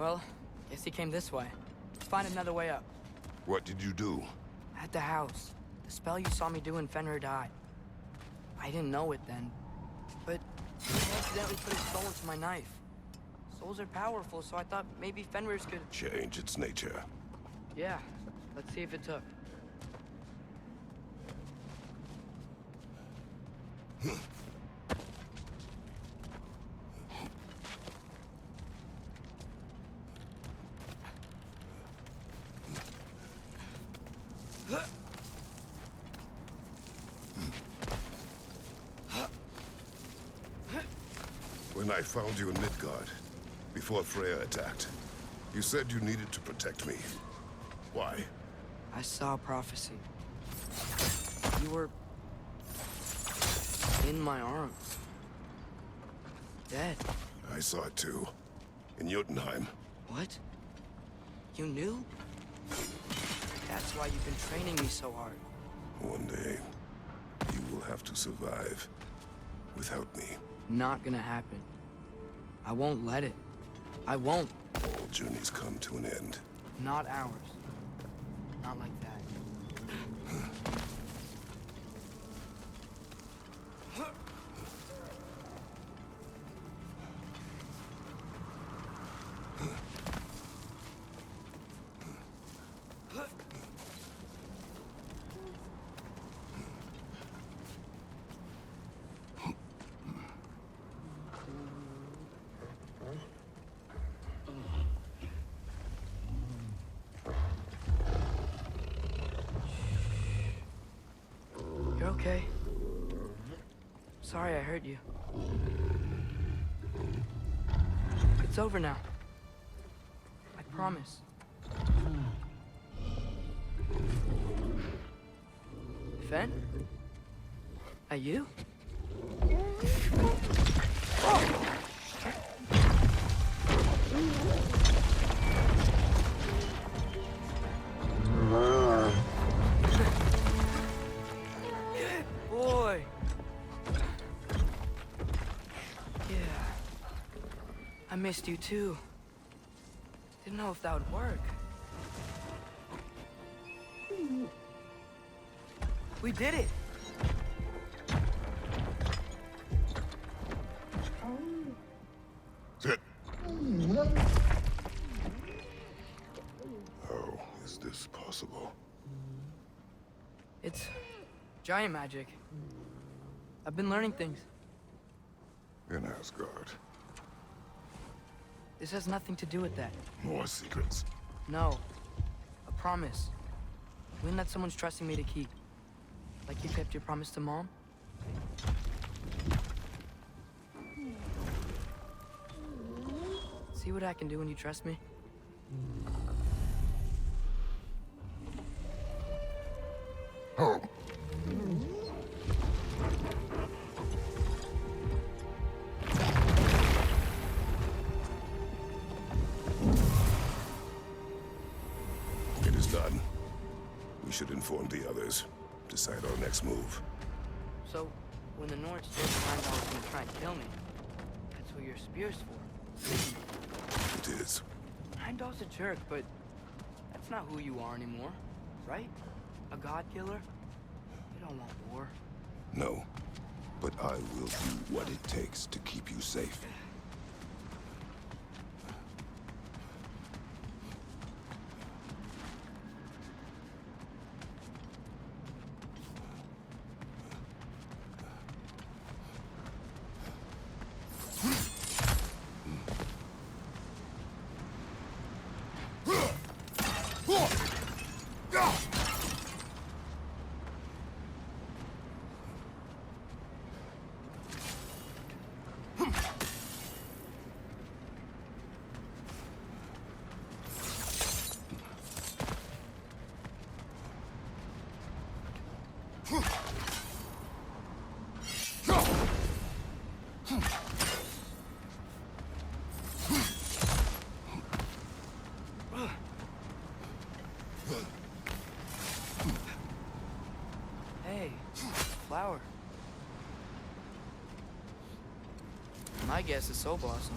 Well, guess he came this way. Let's find another way up. What did you do? At the house. The spell you saw me do when Fenrir died. I didn't know it then, but I accidentally put his soul into my knife. Souls are powerful, so I thought maybe Fenrir's could... Change its nature. Yeah, let's see if it took. When I found you in Midgard, before Freya attacked, you said you needed to protect me. Why? I saw a prophecy. You were... in my arms. Dead. I saw it too. In Jotunheim. What? You knew? That's why you've been training me so hard. One day, you will have to survive without me. Not gonna happen. I won't let it. I won't. All journeys come to an end. Not ours. Not like that. You're okay? Sorry I hurt you. It's over now. I promise. Fen? Are you? Boy. Yeah. I missed you too. Didn't know if that would work. We did it! Sit. How is this possible? It's giant magic. I've been learning things. In Asgard. This has nothing to do with that. More secrets. No. A promise. One that someone's trusting me to keep. Like you kept your promise to Mom? See what I can do when you trust me? Oh. It is done. We should inform the others. Decide our next move. So, when the Nords told Heimdall was gonna try and kill me, that's what your spear's for. It is. Heimdall's a jerk, but that's not who you are anymore, right? A god killer? You don't want war. No. But I will do what it takes to keep you safe. Hey, flower. My guess is Soul Blossom.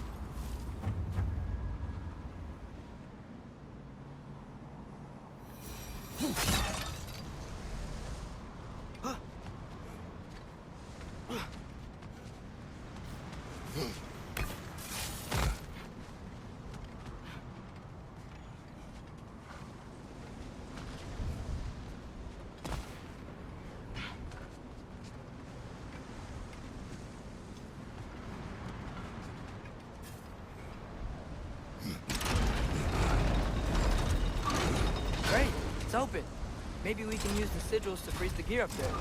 Great, it's open. Maybe we can use the sigils to freeze the gear up there.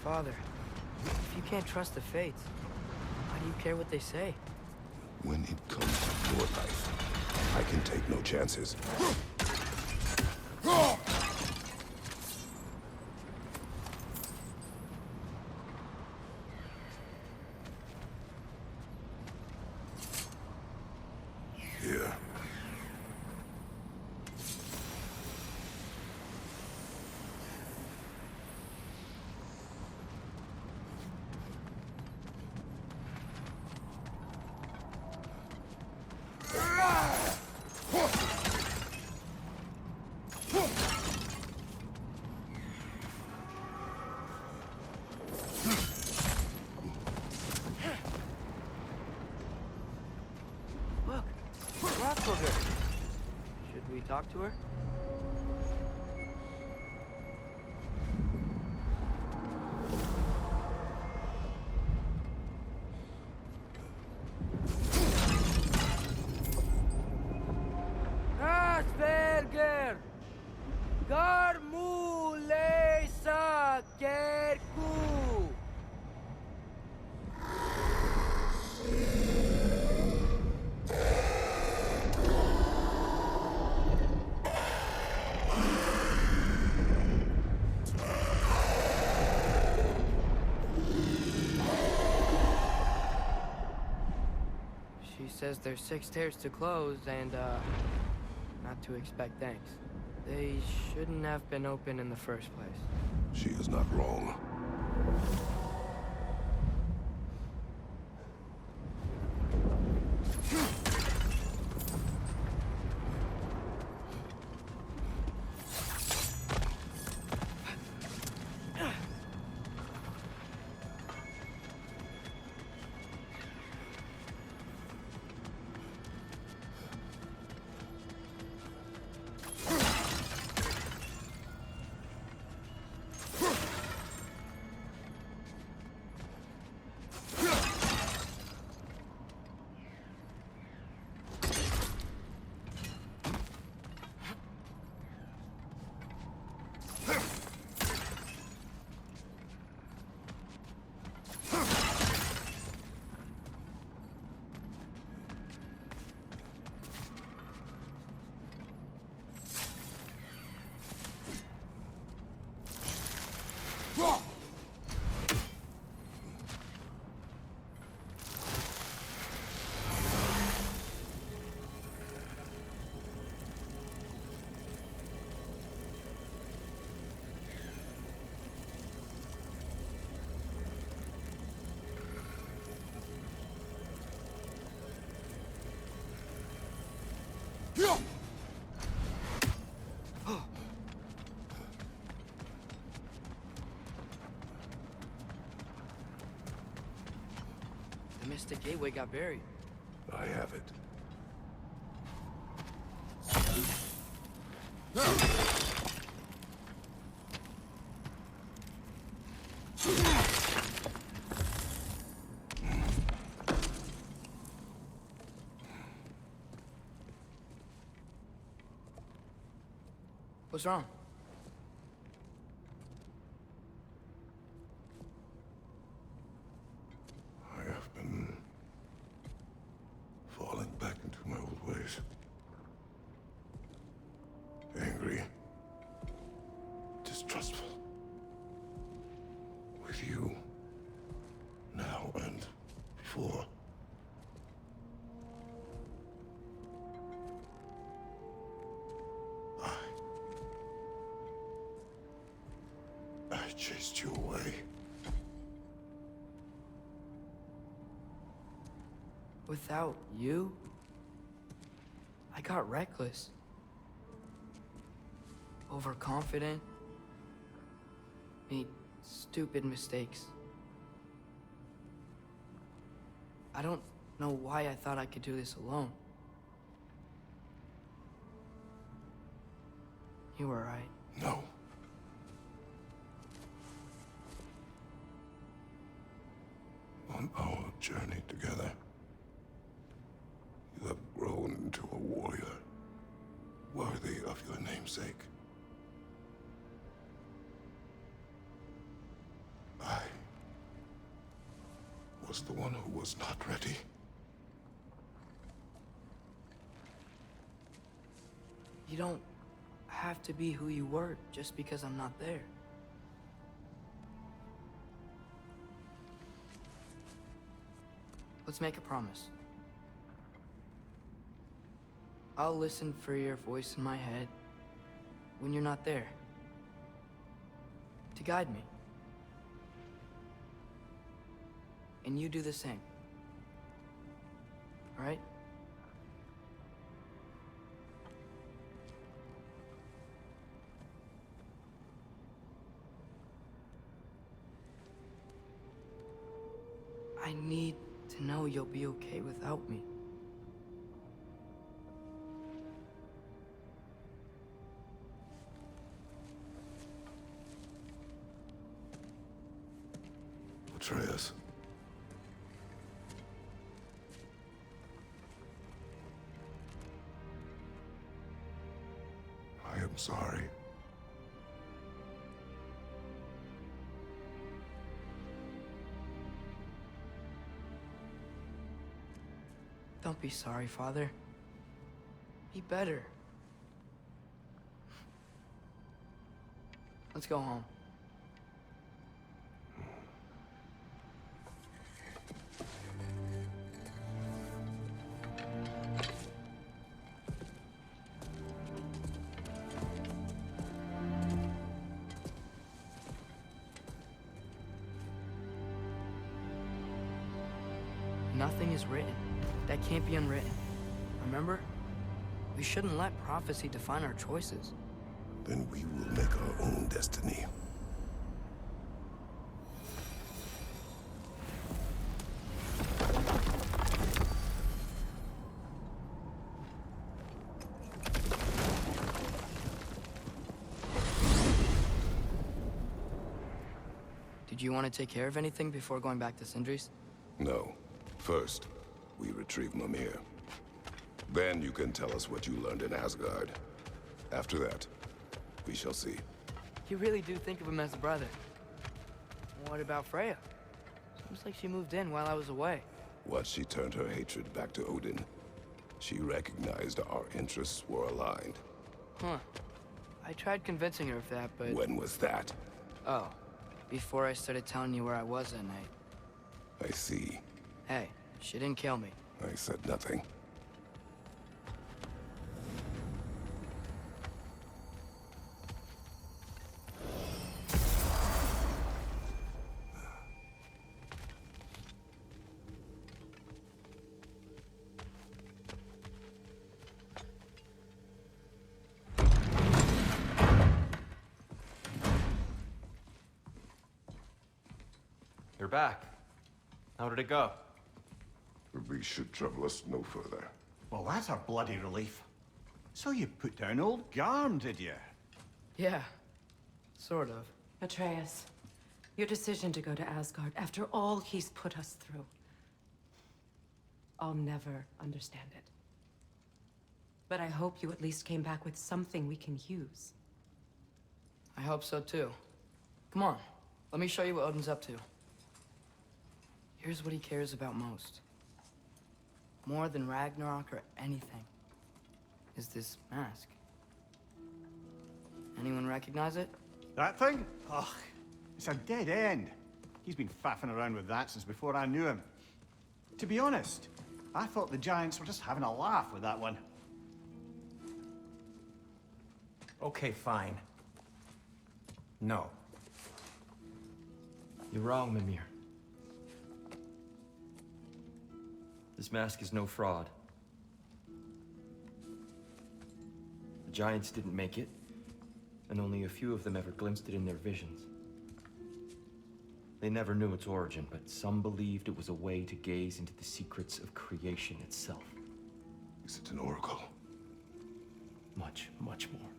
Father, if you can't trust the fates, why do you care what they say? When it comes to your life, I can take no chances. Here. Look, rock booger. Should we talk to her? Asperger! Garmulesa Kerku! She says there's 6 stairs to close and, not to expect thanks. They shouldn't have been open in the first place. She is not wrong. The Mystic Gateway got buried. I have it. What's wrong? I have been falling back into my old ways. Angry, chased you away. Without you, I got reckless. Overconfident. Made stupid mistakes. I don't know why I thought I could do this alone. You were right. No. On our journey together, you have grown into a warrior worthy of your namesake. I was the one who was not ready. You don't have to be who you were just because I'm not there. Let's make a promise. I'll listen for your voice in my head when you're not there, to guide me. And you do the same. All right? I need to know you'll be okay without me. Atreus. I am sorry. Don't be sorry, Father. Be better. Let's go home. Nothing is written that can't be unwritten. Remember? We shouldn't let prophecy define our choices. Then we will make our own destiny. Did you want to take care of anything before going back to Sindri's? No. First, we retrieve Mimir. Then you can tell us what you learned in Asgard. After that, we shall see. You really do think of him as a brother. What about Freya? Seems like she moved in while I was away. Once she turned her hatred back to Odin, she recognized our interests were aligned. Huh. I tried convincing her of that, but... When was that? Oh. Before I started telling you where I was that night. I see. Hey, she didn't kill me. I said nothing. You're back. How did it go? We should trouble us no further. Well, that's a bloody relief. So you put down old Garm, did you? Yeah. Sort of. Atreus, your decision to go to Asgard after all he's put us through. I'll never understand it. But I hope you at least came back with something we can use. I hope so too. Come on. Let me show you what Odin's up to. Here's what he cares about most. More than Ragnarok or anything. Is this mask. Anyone recognize it? That thing? Ugh, it's a dead end. He's been faffing around with that since before I knew him. To be honest, I thought the Giants were just having a laugh with that one. Okay, fine. No. You're wrong, Mimir. This mask is no fraud. The giants didn't make it, and only a few of them ever glimpsed it in their visions. They never knew its origin, but some believed it was a way to gaze into the secrets of creation itself. Is it an oracle? Much, much more.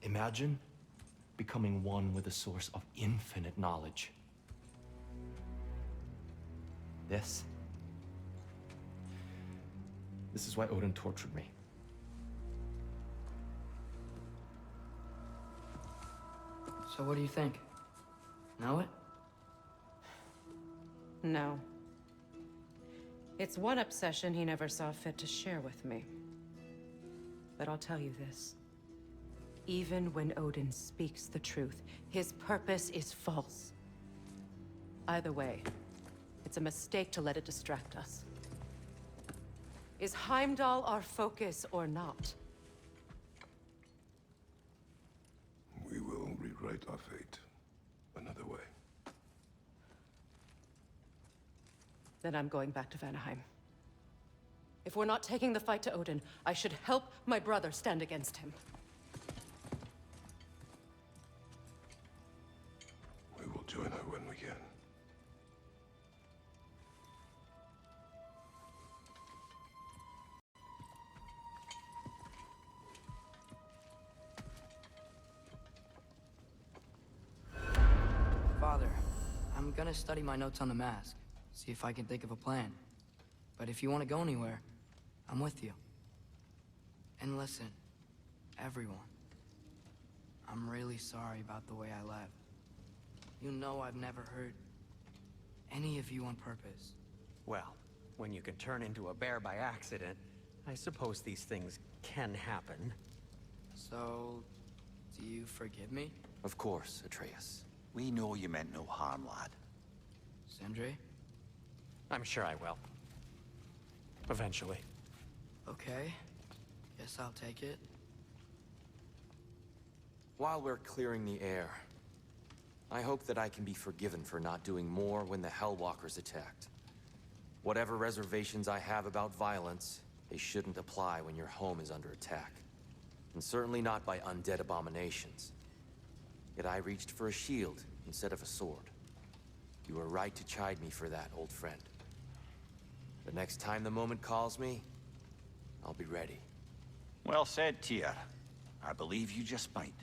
Imagine becoming one with a source of infinite knowledge. This is why Odin tortured me. So what do you think? Know it? No. It's one obsession he never saw fit to share with me. But I'll tell you this. Even when Odin speaks the truth, his purpose is false. Either way, it's a mistake to let it distract us. Is Heimdall our focus or not? We will rewrite our fate another way. Then I'm going back to Vanaheim. If we're not taking the fight to Odin, I should help my brother stand against him. We will join her when we can. Father, I'm gonna study my notes on the mask. See if I can think of a plan. But if you want to go anywhere, I'm with you. And listen, everyone. I'm really sorry about the way I left. You know I've never hurt any of you on purpose. Well, when you can turn into a bear by accident, I suppose these things can happen. So, do you forgive me, Of course, Atreus. We know you meant no harm, lad. Sindri? I'm sure I will. Eventually. Okay. Guess I'll take it. While we're clearing the air, I hope that I can be forgiven for not doing more when the Hellwalkers attacked. Whatever reservations I have about violence, they shouldn't apply when your home is under attack. And certainly not by undead abominations. Yet I reached for a shield instead of a sword. You were right to chide me for that, old friend. The next time the moment calls me, I'll be ready. Well said, Tyr. I believe you just might.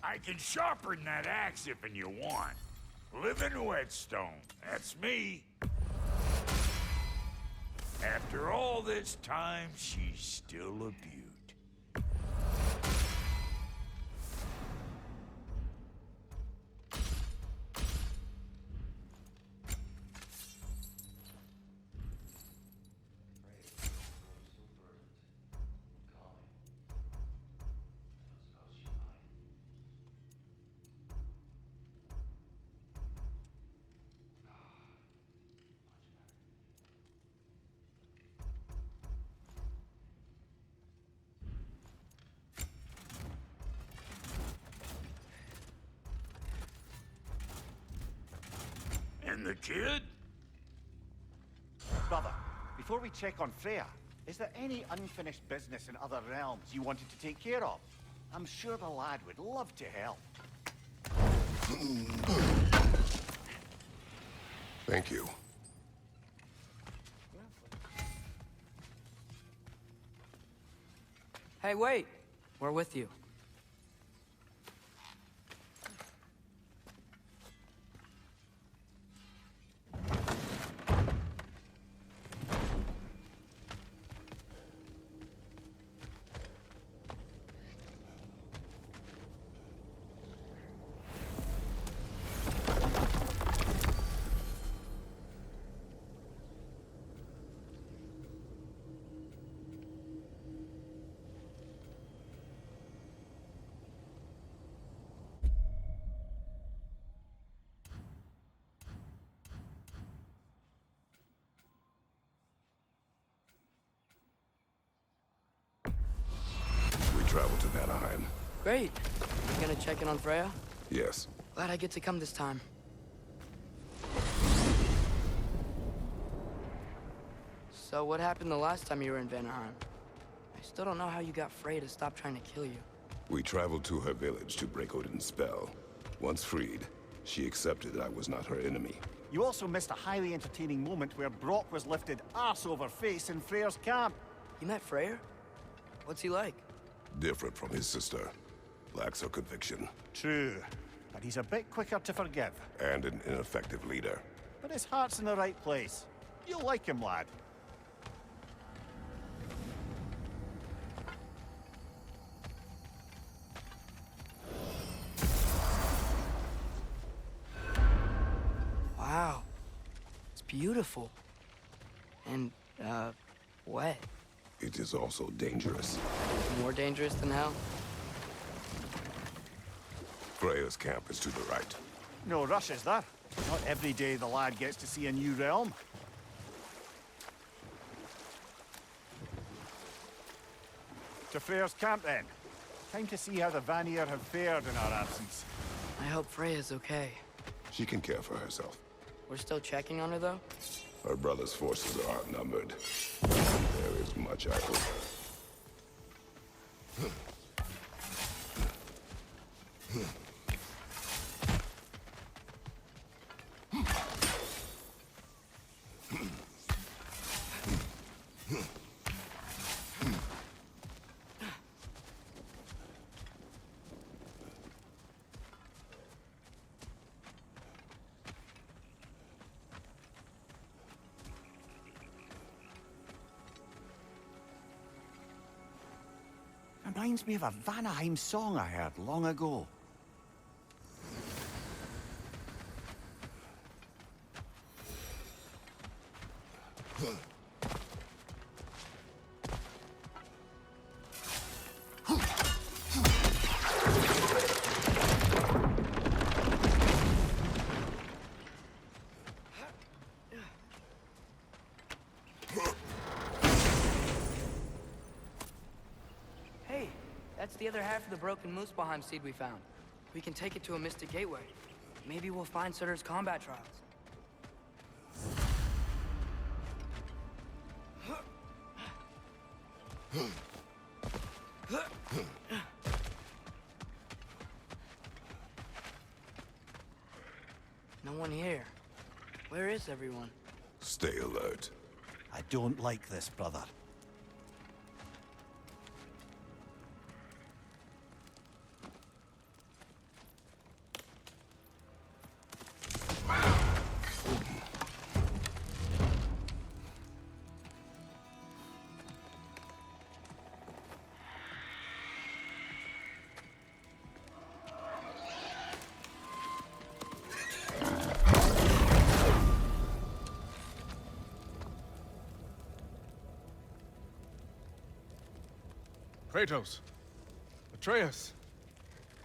I can sharpen that axe if you want. Living whetstone, that's me. After all this time, she's still a beaut. And the kid? Brother, before we check on Freya, is there any unfinished business in other realms you wanted to take care of? I'm sure the lad would love to help. Thank you. Hey, wait! We're with you. travel to Vanaheim. Great. You gonna check in on Freya? Yes. Glad I get to come this time. So what happened the last time you were in Vanaheim? I still don't know how you got Freya to stop trying to kill you. We traveled to her village to break Odin's spell. Once freed, she accepted I was not her enemy. You also missed a highly entertaining moment where Brock was lifted arse over face in Freyr's camp. You met Freyr? What's he like? Different from his sister. Lacks her conviction. True, but he's a bit quicker to forgive. And an ineffective leader. But his heart's in the right place. You'll like him, lad. Wow. It's beautiful. And, wet. It is also dangerous. More dangerous than hell? Freya's camp is to the right. No rush, is there? Not every day the lad gets to see a new realm. To Freyr's camp, then. Time to see how the Vanir have fared in our absence. I hope Freya's okay. She can care for herself. We're still checking on her, though? Her brother's forces are outnumbered. There is much I hope. Reminds me of a Vanaheim song I heard long ago. Hey, that's the other half of the broken Muspelheim seed we found. We can take it to a Mystic Gateway. Maybe we'll find Surtur's combat trials. No one here. Where is everyone? Stay alert. I don't like this, brother. Kratos. Atreus.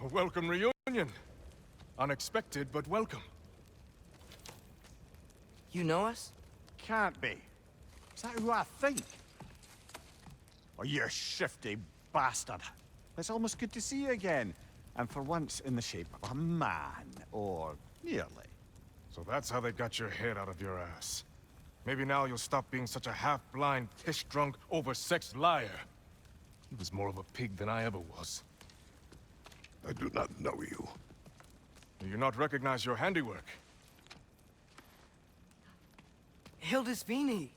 A welcome reunion. Unexpected, but welcome. You know us? Can't be. Is that who I think? Oh, you shifty bastard. It's almost good to see you again. And for once in the shape of a man, or nearly. So that's how they got your head out of your ass. Maybe now you'll stop being such a half-blind, piss-drunk, oversexed liar. He was more of a pig than I ever was. I do not know you. Do you not recognize your handiwork? Hildisvini!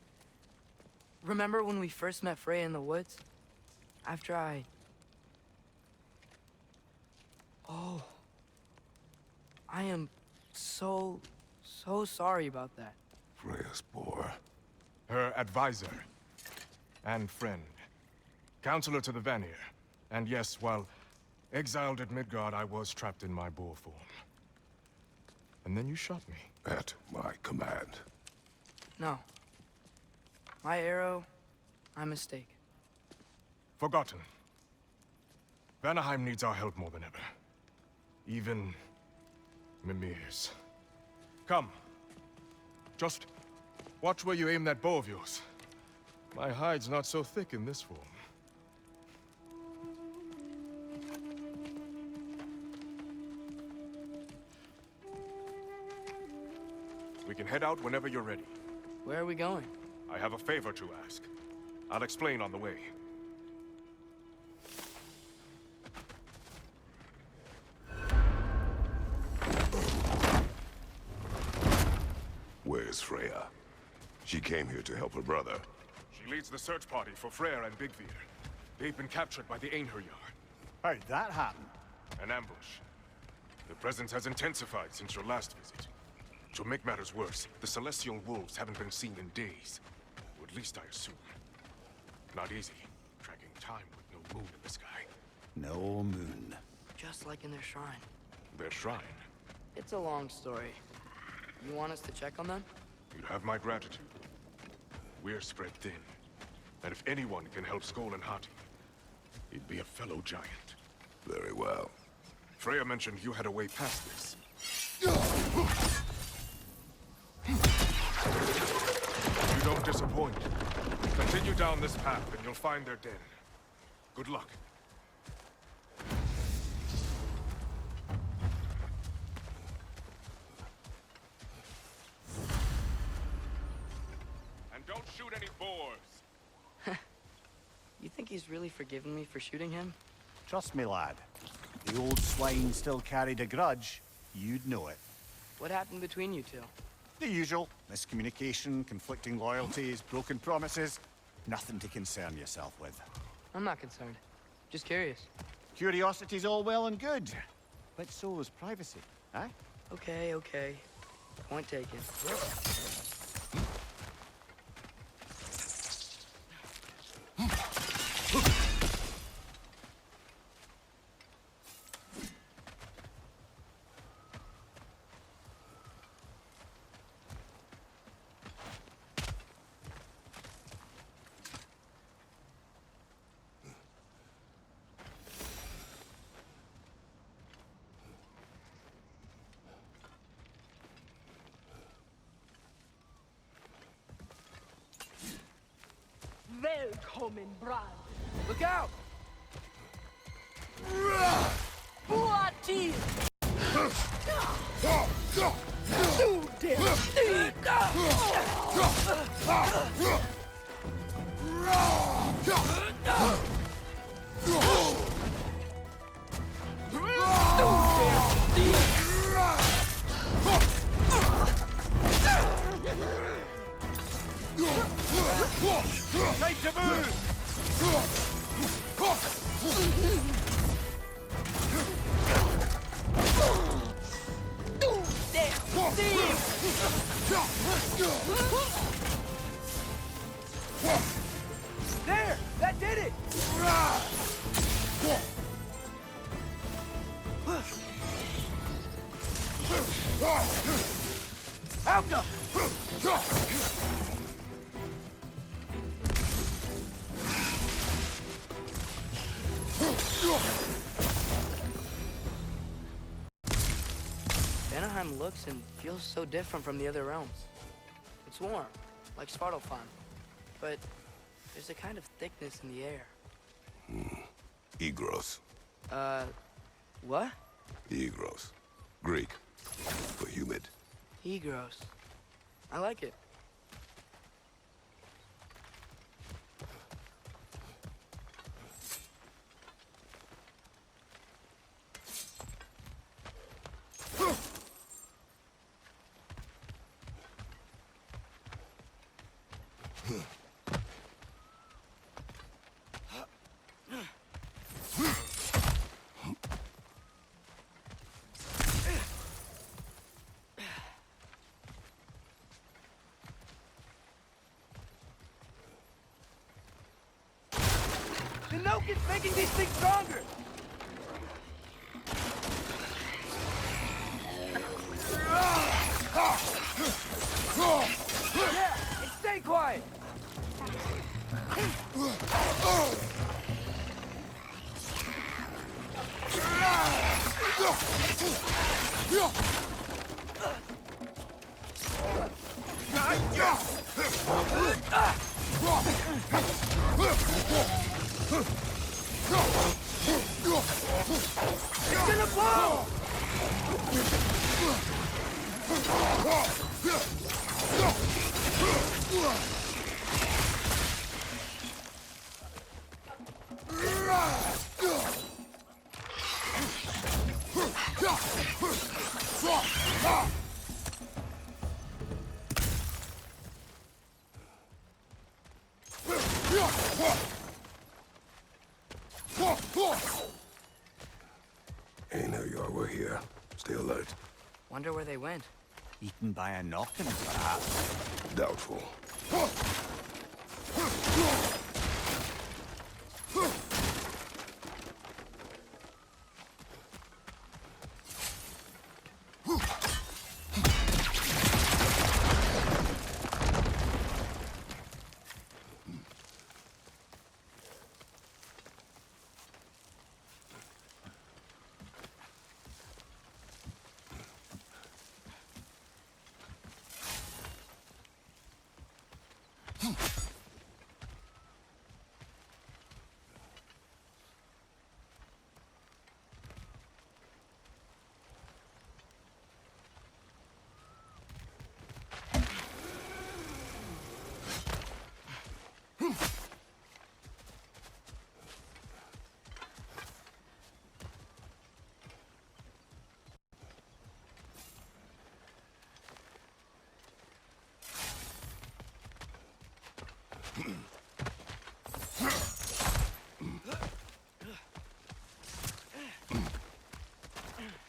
Remember when we first met Freya in the woods? After I... Oh. I am so sorry about that. Freya's boar. Her advisor. And friend. Counselor to the Vanir. And yes, while exiled at Midgard, I was trapped in my boar form. And then you shot me. At my command. No. My arrow, my mistake. Forgotten. Vanaheim needs our help more than ever. Even Mimir's. Come. Just watch where you aim that bow of yours. My hide's not so thick in this form. We can head out whenever you're ready. Where are we going? I have a favor to ask. I'll explain on the way. Where's Freya? She came here to help her brother. She leads the search party for Freyr and Bigvir. They've been captured by the Einherjar. How'd that happen? An ambush. The presence has intensified since your last visit. To make matters worse, the Celestial Wolves haven't been seen in days. Or at least I assume. Not easy, tracking time with no moon in the sky. No moon. Just like in their shrine. Their shrine. It's a long story. You want us to check on them? You have my gratitude. We're spread thin. And if anyone can help Skoll and Hati, he'd be a fellow giant. Very well. Freya mentioned you had a way past this. You don't disappoint. Continue down this path and you'll find their den. Good luck. And don't shoot any boars. You think he's really forgiven me for shooting him? Trust me, lad. If the old swine still carried a grudge, you'd know it. What happened between you two? The usual. Miscommunication, conflicting loyalties, broken promises. Nothing to concern yourself with. I'm not concerned. Just curious. Curiosity's all well and good. But so is privacy, eh? Okay, okay. Point taken. Välkommen, brand! Look out! Boa till! Time to move! There! That did it! Alka! Vanaheim looks and feels so different from the other realms. It's warm, like Svartalfheim, but there's a kind of thickness in the air. Egros. What? Egros. Greek. For humid. Egros. I like it. The Noke is making these things stronger! Yeah, and stay quiet! It's gonna blow! Ain't you all were here. Stay alert. Wonder where they went. Eaten by a knocking, perhaps. Doubtful.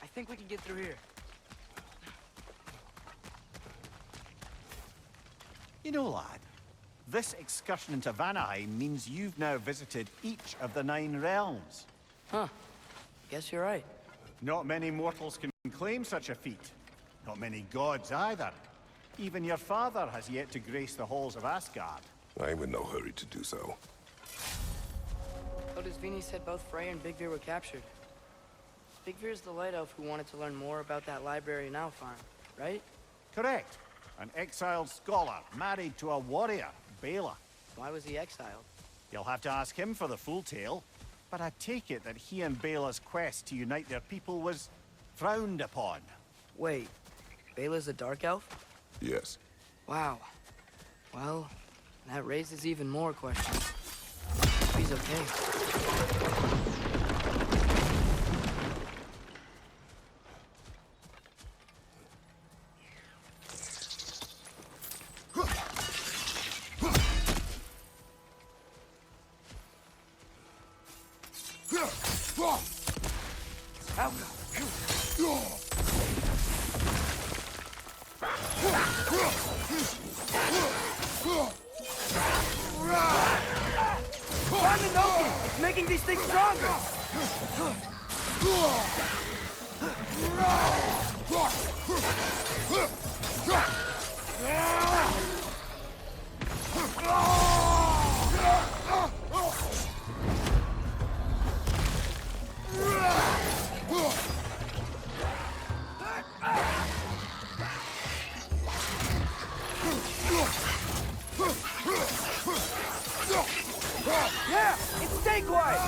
I think we can get through here. You know, lad, this excursion into Vanaheim means you've now visited each of the 9 realms. Huh. Guess you're right. Not many mortals can claim such a feat. Not many gods either. Even your father has yet to grace the halls of Asgard. I'm in no hurry to do so. Vinny said both Frey and Big Veer were captured. Big Veer's the light elf who wanted to learn more about that library in Alfheim, right? Correct. An exiled scholar married to a warrior, Bela. Why was he exiled? You'll have to ask him for the full tale, but I take it that he and Bela's quest to unite their people was frowned upon. Wait, Bela's a dark elf? Yes. Wow. Well, that raises even more questions. He's okay. It's making these things stronger! Yeah! It's Stay-Quiet!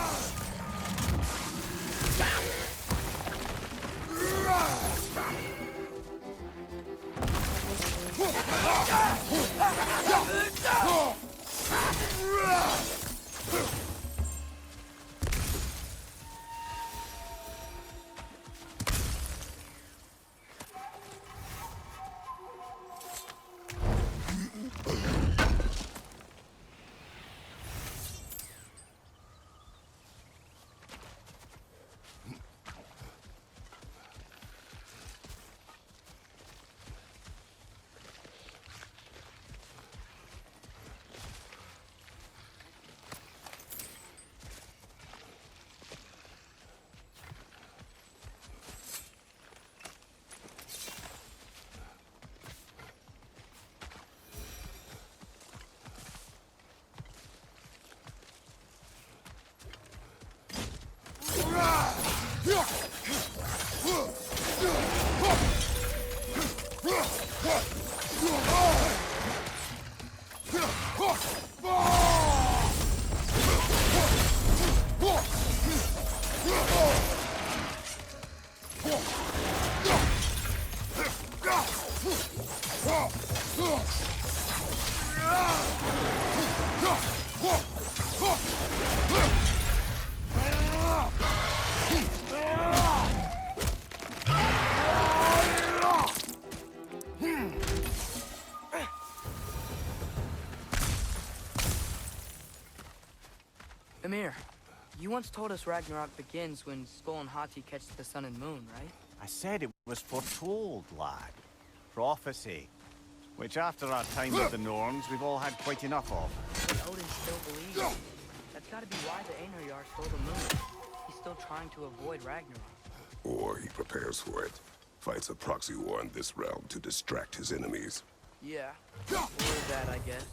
once told us Ragnarok begins when Skull and Hati catch the sun and moon, right? I said it was foretold, lad. Prophecy. Which after our time with the Norns, we've all had quite enough of. But Odin still believes it. That's gotta be why the Einherjar stole the moon. He's still trying to avoid Ragnarok. Or he prepares for it. Fights a proxy war in this realm to distract his enemies. Yeah, or that, I guess.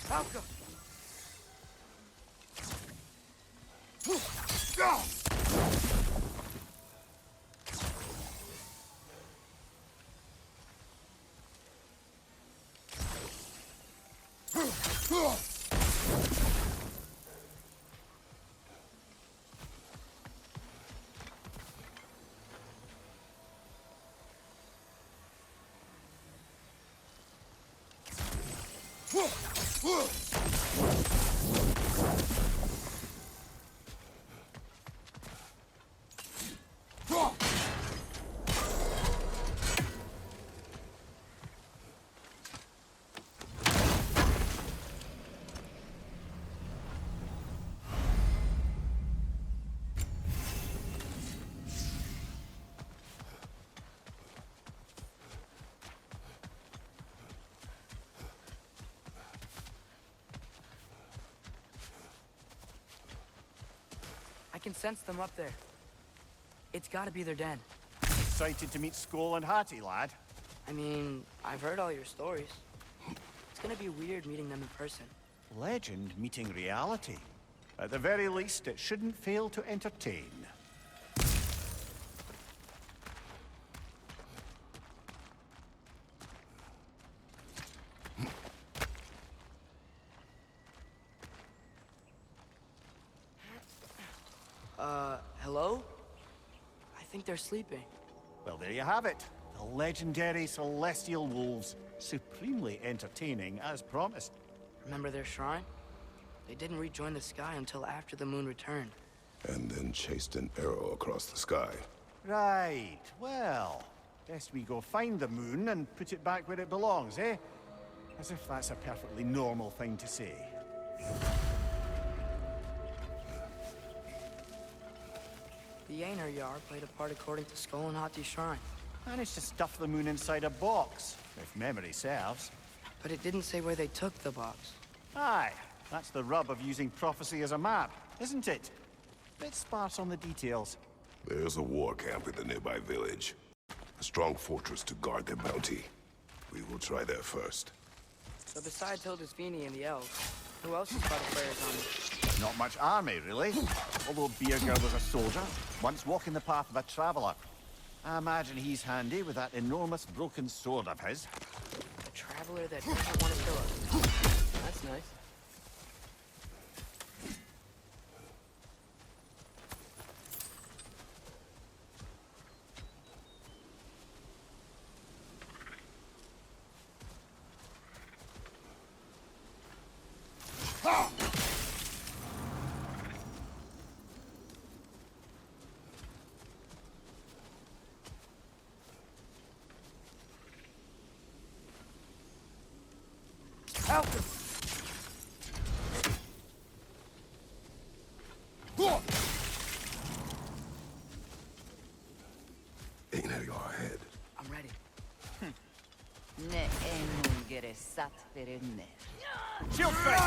Falco! I can sense them up there. It's gotta be their den. Excited to meet Skull and Hati, lad? I mean, I've heard all your stories. It's gonna be weird meeting them in person. Legend meeting reality. At the very least, it shouldn't fail to entertain. Hello? I think they're sleeping. Well, there you have it. The legendary celestial wolves. Supremely entertaining, as promised. Remember their shrine? They didn't rejoin the sky until after the moon returned. And then chased an arrow across the sky. Right. Well, best we go find the moon and put it back where it belongs, eh? As if that's a perfectly normal thing to say. The Einherjar played a part according to Skull and Hati's shrine. Managed to stuff the moon inside a box, if memory serves. But it didn't say where they took the box. Aye, that's the rub of using prophecy as a map, isn't it? Bit sparse on the details. There's a war camp in the nearby village. A strong fortress to guard their bounty. We will try there first. So besides Hildisvini and the elves, who else has fought affairs on it? Not much army, really. Although Birger was a soldier, once walking the path of a traveler. I imagine he's handy with that enormous broken sword of his. A traveler that doesn't want to kill us. That's nice. Falcon! Einherjar ahead. I'm ready. Ne ennun gere satt verunne. Shield strike!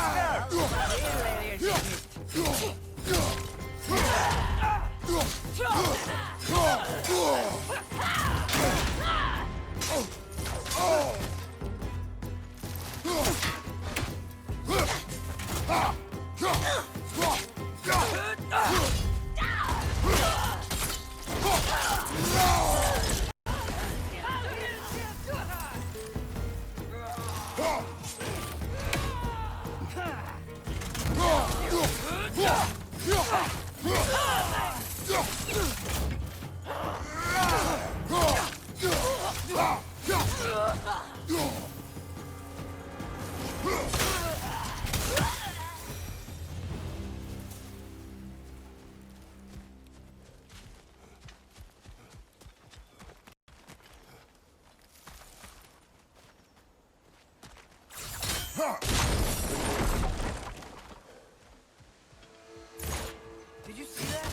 Did you see that?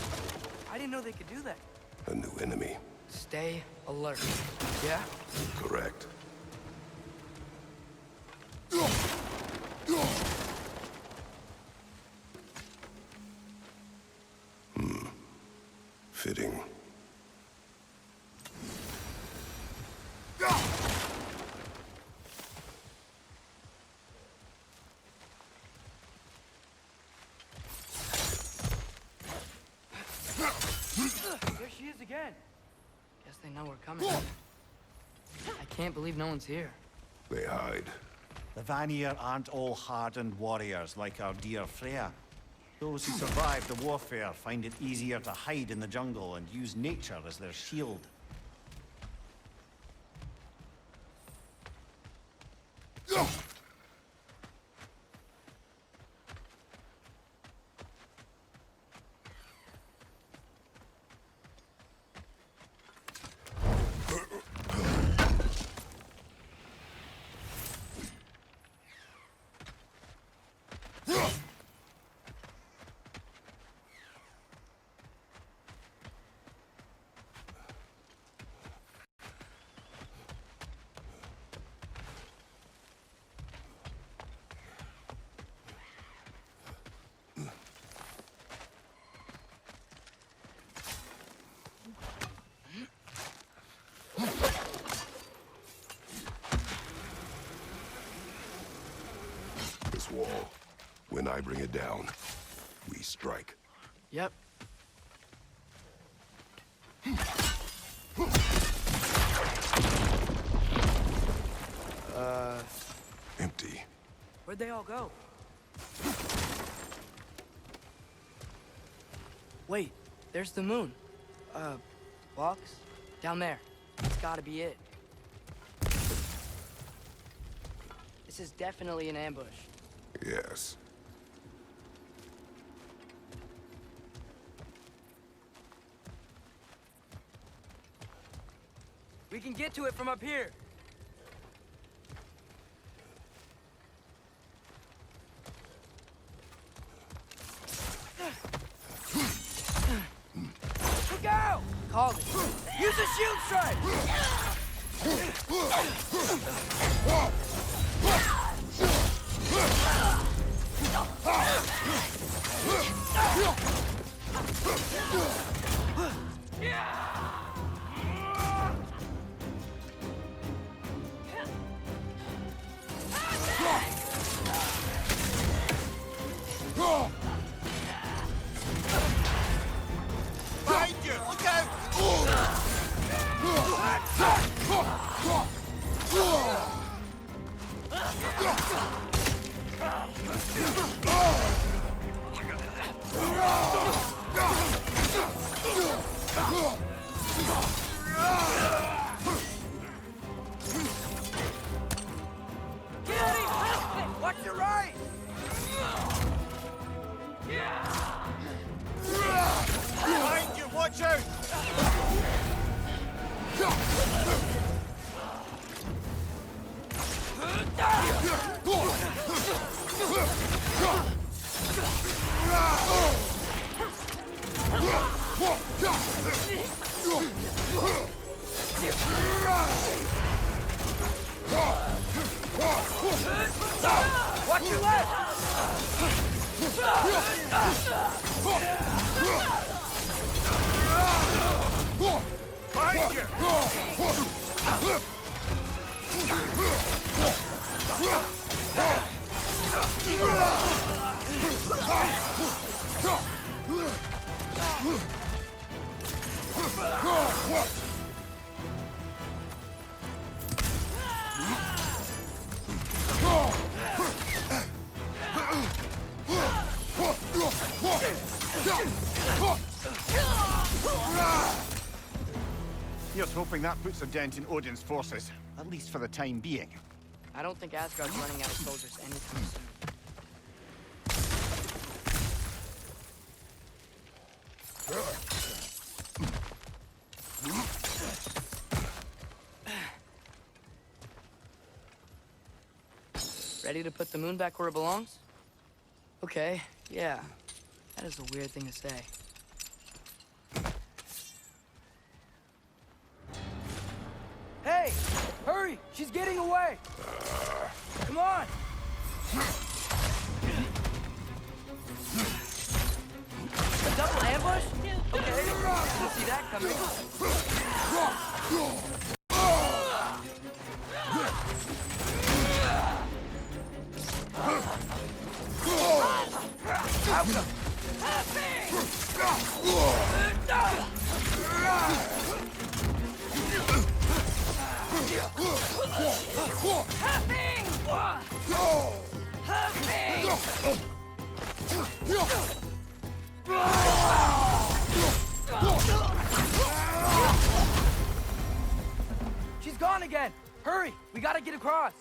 I didn't know they could do that. A new enemy. Stay alert. Yeah? Correct. Fitting. There she is again. Guess they know we're coming. I can't believe no one's here. They hide. The Vanir aren't all hardened warriors like our dear Freya. Those who survive the warfare find it easier to hide in the jungle and use nature as their shield. This wall. When I bring it down, we strike. Yep. Empty. Where'd they all go? Wait, there's the moon. Box? Down there. That's gotta be it. This is definitely an ambush. Yes. We can get to it from up here. Look out! Called it. Use a shield strike! Behind you! Look out! Watch your right! Behind you! Watch out! Watch your left! Behind you! Here's hoping that puts a dent in Odin's forces, at least for the time being. I don't think Asgard's running out of soldiers anytime soon. Ready to put the moon back where it belongs? Okay, yeah. That is a weird thing to say. Hey! Hurry! She's getting away! Come on! A double ambush? Okay, didn't see that coming. She's gone again! Hurry! We gotta get across!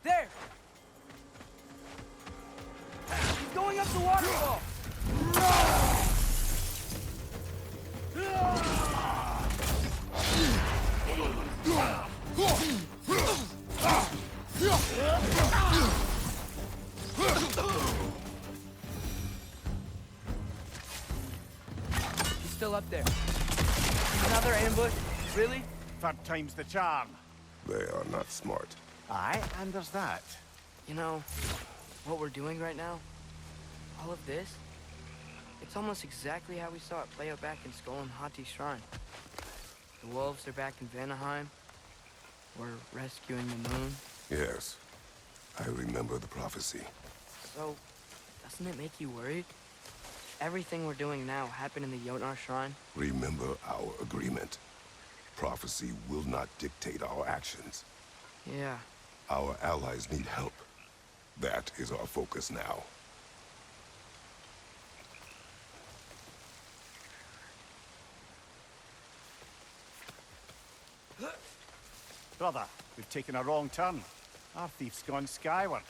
There! She's going up the waterfall! She's still up there. Another ambush? Really? Third time's the charm. They are not smart. Aye, and there's that. You know, what we're doing right now, all of this, it's almost exactly how we saw it play out back in Skull and Hati's shrine. The wolves are back in Vanaheim. We're rescuing the moon. Yes, I remember the prophecy. So, doesn't it make you worried? Everything we're doing now happened in the Jotnar shrine. Remember our agreement. Prophecy will not dictate our actions. Yeah. Our allies need help. That is our focus now. Brother, we've taken a wrong turn. Our thief's gone skyward.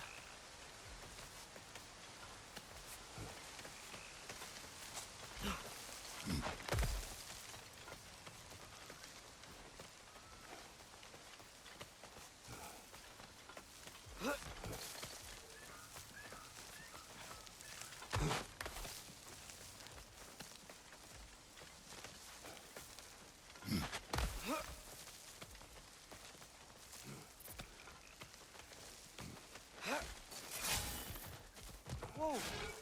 Whoa,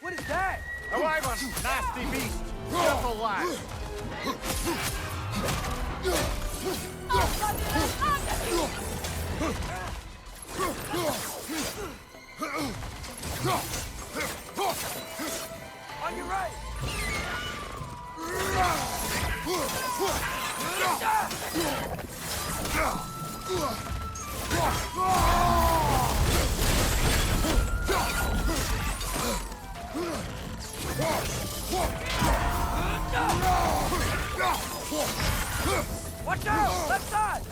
what is that? A wyvern! Nasty beast! Careful, lad! On your right! Watch out! Left side!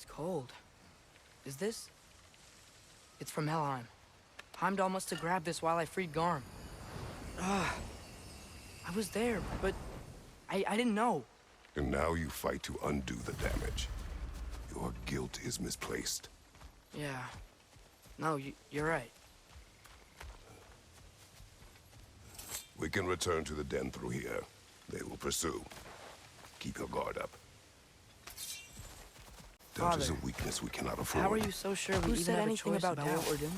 It's cold. Is this? It's from Helheim. Heimdall must have grabbed this while I freed Garm. I was there, but I didn't know. And now you fight to undo the damage. Your guilt is misplaced. Yeah. No, you're right. We can return to the den through here. They will pursue. Keep your guard up. Doubt is a weakness we cannot afford. How are you so sure we Who even said have a anything choice about about what we're doing?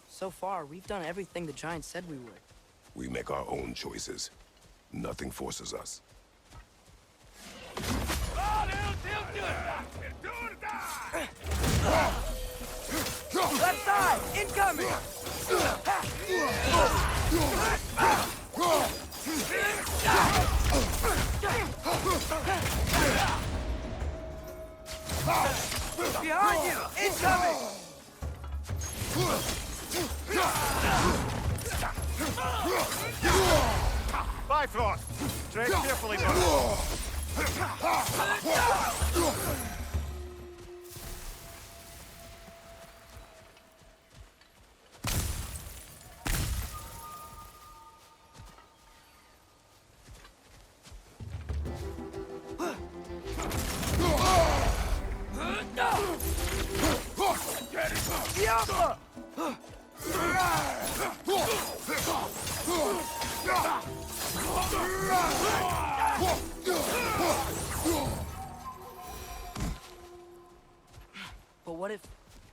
So far, we've done everything the Giants said we would. We make our own choices. Nothing forces us. Left side! Incoming! Behind you! Incoming! Bifrost! Tread carefully, brother. But what if,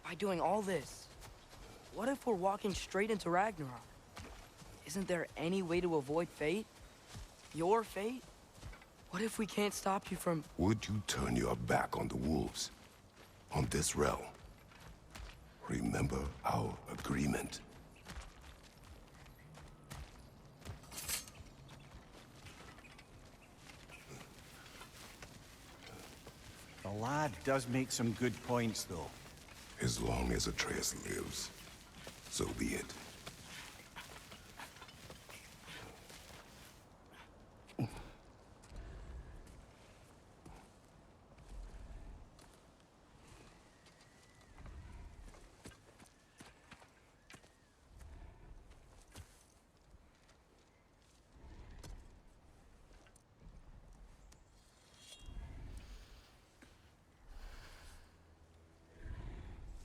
by doing all this, what if we're walking straight into Ragnarok? Isn't there any way to avoid fate? Your fate? What if we can't stop you from... Would you turn your back on the wolves? On this realm? Remember our agreement. The lad does make some good points, though. As long as Atreus lives, so be it.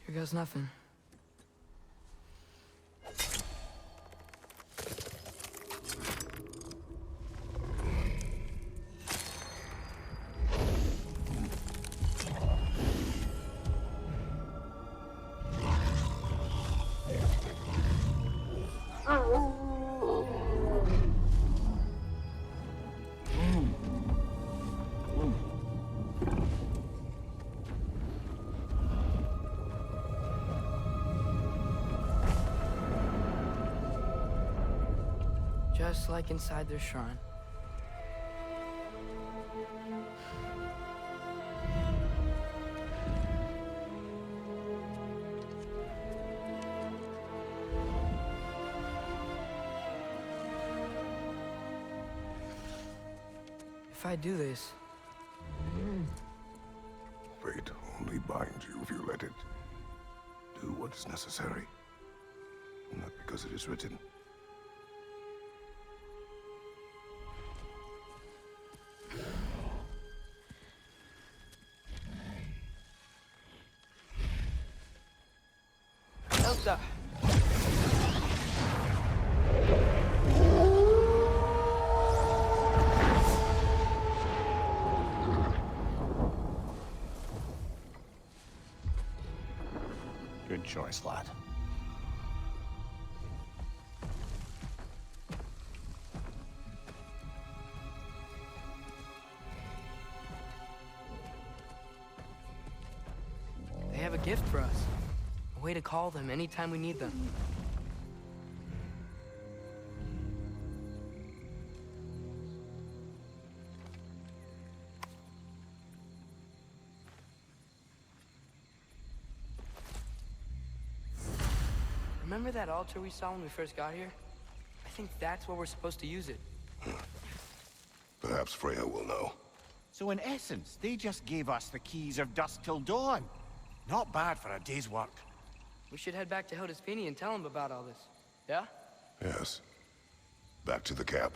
Here goes nothing. Just like inside their shrine. If I do this... Fate only binds you if you let it. Do what is necessary. Not because it is written. Elsa! Good choice, lad. They have a gift for us. A way to call them anytime we need them. Remember that altar we saw when we first got here? I think that's where we're supposed to use it. Perhaps Freya will know. So in essence, they just gave us the keys of dusk till dawn. Not bad for a day's work. We should head back to Hildisvini and tell him about all this. Yeah? Yes. Back to the camp.